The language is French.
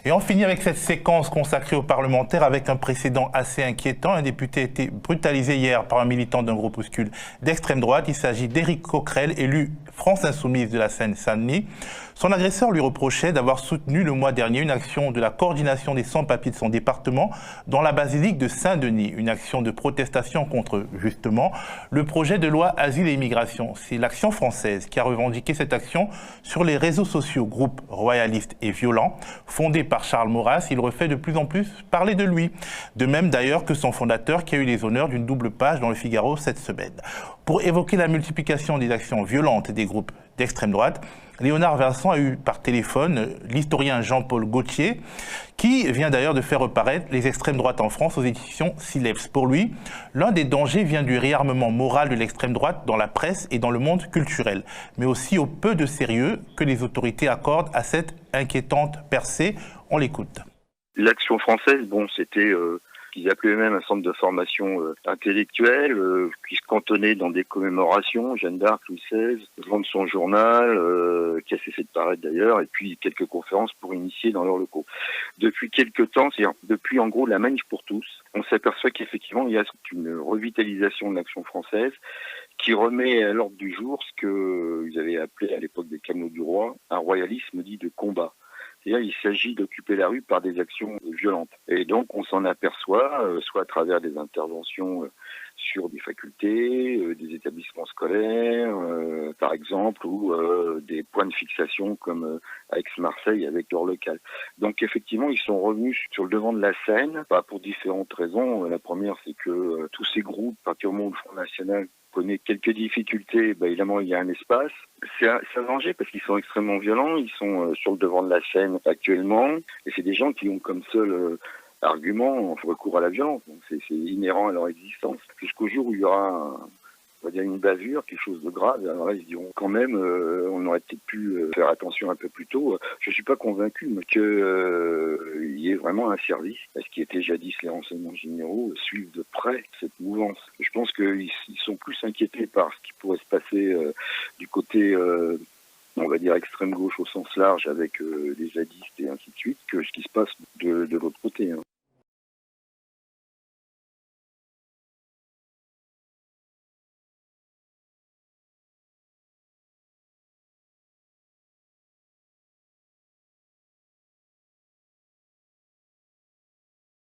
Et on finit avec cette séquence consacrée aux parlementaires avec un précédent assez inquiétant. Un député a été brutalisé hier par un militant d'un groupuscule d'extrême droite. Il s'agit d'Éric Coquerel, élu France Insoumise de la Seine-Saint-Denis. Son agresseur lui reprochait d'avoir soutenu le mois dernier une action de la coordination des sans-papiers de son département dans la basilique de Saint-Denis. Une action de protestation contre, justement, le projet de loi Asile et Immigration. C'est l'Action française qui a revendiqué cette action sur les réseaux sociaux, groupe royaliste et violent, fondé par Charles Maurras. Il refait de plus en plus parler de lui. De même d'ailleurs que son fondateur qui a eu les honneurs d'une double page dans le Figaro cette semaine. Pour évoquer la multiplication des actions violentes des groupes d'extrême droite, Léonard Vincent a eu par téléphone l'historien Jean-Paul Gaultier, qui vient d'ailleurs de faire reparaître les extrêmes droites en France aux éditions Sileps. Pour lui, l'un des dangers vient du réarmement moral de l'extrême droite dans la presse et dans le monde culturel, mais aussi au peu de sérieux que les autorités accordent à cette inquiétante percée. On l'écoute. L'Action française, c'était qu'ils appelaient même un centre de formation intellectuelle, qui se cantonnait dans des commémorations, Jeanne d'Arc, Louis XVI, vendre son journal, qui a cessé de paraître d'ailleurs, et puis quelques conférences pour initier dans leurs locaux. Depuis quelques temps, c'est-à-dire depuis en gros la Manif pour tous, on s'aperçoit qu'effectivement il y a une revitalisation de l'Action française qui remet à l'ordre du jour ce qu'ils avaient appelé à l'époque des Camelots du Roi un royalisme dit de combat. C'est-à-dire il s'agit d'occuper la rue par des actions violentes. Et donc on s'en aperçoit, soit à travers des interventions sur des facultés, des établissements scolaires, par exemple, ou des points de fixation comme à Aix-Marseille avec leur local. Donc effectivement, ils sont revenus sur le devant de la scène, pour différentes raisons. La première, c'est que tous ces groupes, à partir du moment où le Front National connaît quelques difficultés, évidemment il y a un espace. C'est un danger parce qu'ils sont extrêmement violents, ils sont sur le devant de la scène actuellement, et c'est des gens qui ont comme seul argument recours à la violence. C'est inhérent à leur existence. Jusqu'au jour où il y aura on va dire une bavure, quelque chose de grave, alors là ils se diront quand même on aurait peut-être pu faire attention un peu plus tôt. Je suis pas convaincu qu'il y ait vraiment un service, ce qui était jadis les renseignements généraux, suivent de près cette mouvance. Je pense qu'ils sont plus inquiétés par ce qui pourrait se passer du côté on va dire extrême gauche au sens large avec les zadistes et ainsi de suite, que ce qui se passe de l'autre côté.